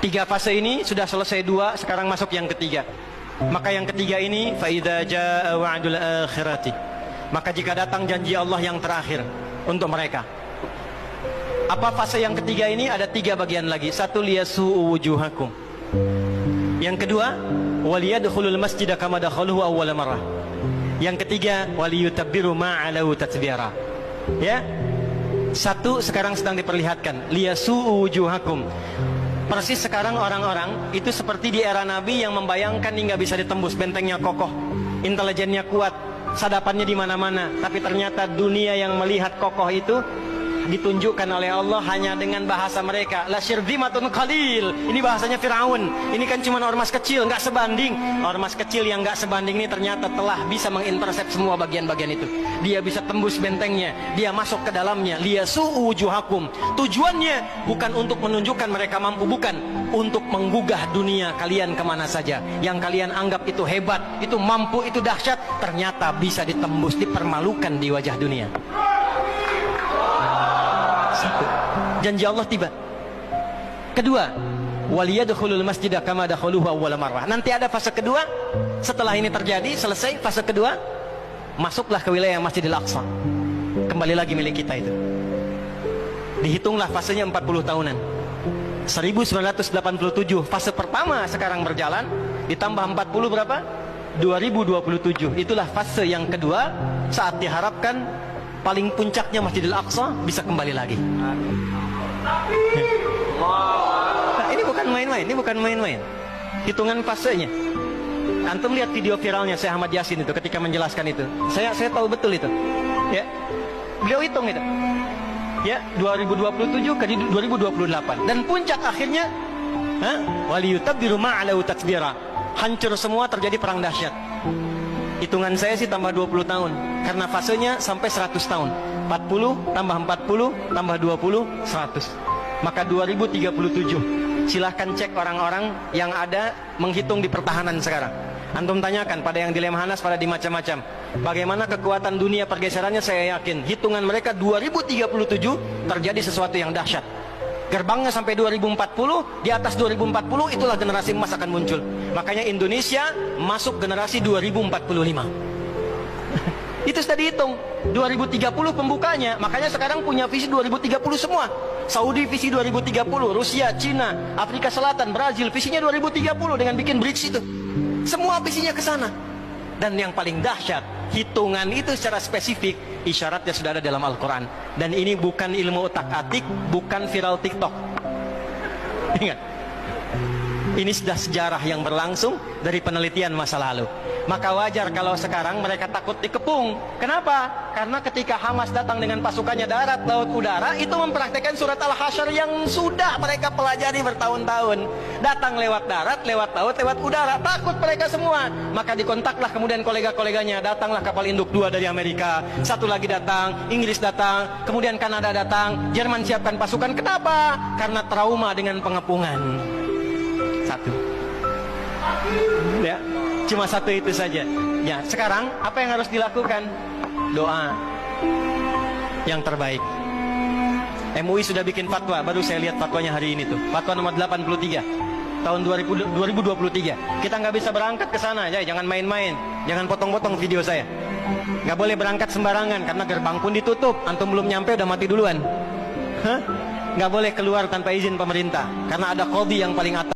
Tiga fase ini sudah selesai dua, sekarang masuk yang ketiga. Maka yang ketiga ini, فَإِذَا جَاءَ وَعْدُ الْآخِرَةِ, maka jika datang janji Allah yang terakhir untuk mereka. Apa fase yang ketiga ini? Ada tiga bagian lagi. Satu, liyasu'u wujuhakum. Yang kedua, waliyadkhulul masjida kama dakhaluhu awwala marrah. Yang ketiga, waliyutabbiru ma 'alau tatbira. Ya. Satu sekarang sedang diperlihatkan, liyasu'u wujuhakum. Persis sekarang orang-orang itu seperti di era Nabi yang membayangkan hingga bisa ditembus, bentengnya kokoh, intelijennya kuat, sadapannya di mana-mana. Tapi ternyata dunia yang melihat kokoh itu ditunjukkan oleh Allah hanya dengan bahasa mereka. La syirzimatun qalil. Ini bahasanya Firaun. Ini kan cuma ormas kecil, nggak sebanding. Ormas kecil yang nggak sebanding ini ternyata telah bisa mengintersep semua bagian-bagian itu. Dia bisa tembus bentengnya, dia masuk ke dalamnya. Liyasu'u wujuhakum. Tujuannya bukan untuk menunjukkan mereka mampu, bukan, untuk menggugah dunia kalian kemana saja. Yang kalian anggap itu hebat, itu mampu, itu dahsyat, ternyata bisa ditembus, dipermalukan di wajah dunia. Satu, janji Allah tiba. Kedua, waliyadkhulul masjida kama dakhaluhu awwala marrah. Nanti ada fase kedua. Setelah ini terjadi, selesai fase kedua, masuklah ke wilayah Masjidil Aqsa. Kembali lagi milik kita itu. Dihitunglah fasenya 40 tahunan. 1987 fase pertama sekarang berjalan, ditambah 40 berapa? 2027. Itulah fase yang kedua, saat diharapkan paling puncaknya Masjidil Aqsa bisa kembali lagi. Nah, ini bukan main-main, ini bukan main-main. Hitungan fasenya. Antum lihat video viralnya Syekh Ahmad Yasin itu ketika menjelaskan itu. Saya tahu betul itu. Ya. Beliau hitung itu. Ya, 2027 ke 2028 dan puncak akhirnya waliyutabbiru ma 'alau tatbira. Hancur semua, terjadi perang dahsyat. Hitungan saya sih tambah 20 tahun karena fasenya sampai 100 tahun. 40 tambah 40 tambah 20 100. Maka 2037. Silahkan cek orang-orang yang ada menghitung di pertahanan sekarang. Antum tanyakan pada yang di Lemhanas, pada di macam-macam. Bagaimana kekuatan dunia pergeserannya, saya yakin hitungan mereka 2037 terjadi sesuatu yang dahsyat. Gerbangnya sampai 2040, di atas 2040 itulah generasi emas akan muncul. Makanya Indonesia masuk generasi 2045. Itu sudah dihitung. 2030 pembukanya. Makanya sekarang punya visi 2030 semua. Saudi visi 2030, Rusia, Cina, Afrika Selatan, Brazil visinya 2030 dengan bikin BRICS itu. Semua visinya ke sana. Dan yang paling dahsyat, hitungan itu secara spesifik isyaratnya sudah ada dalam Al-Quran. Dan ini bukan ilmu otak-atik, bukan viral TikTok. Ingat, ini sudah sejarah yang berlangsung dari penelitian masa lalu. Maka wajar kalau sekarang mereka takut dikepung. Kenapa? Karena ketika Hamas datang dengan pasukannya darat, laut, udara, itu mempraktekkan surat Al-Hasyr yang sudah mereka pelajari bertahun-tahun. Datang lewat darat, lewat laut, lewat udara. Takut mereka semua. Maka dikontaklah kemudian kolega-koleganya. Datanglah kapal induk 2 dari Amerika. Satu lagi datang, Inggris datang, kemudian Kanada datang, Jerman siapkan pasukan. Kenapa? Karena trauma dengan pengepungan. Satu. Ya, cuma satu itu saja. Ya, sekarang apa yang harus dilakukan? Doa yang terbaik. MUI sudah bikin fatwa, baru saya lihat fatwanya hari ini tuh. Fatwa nomor 83 tahun 2023. Kita nggak bisa berangkat ke sana, ya, jangan main-main, jangan potong-potong video saya. Nggak boleh berangkat sembarangan karena gerbang pun ditutup. Antum belum nyampe udah mati duluan. Nggak boleh keluar tanpa izin pemerintah karena ada qadhi yang paling atas.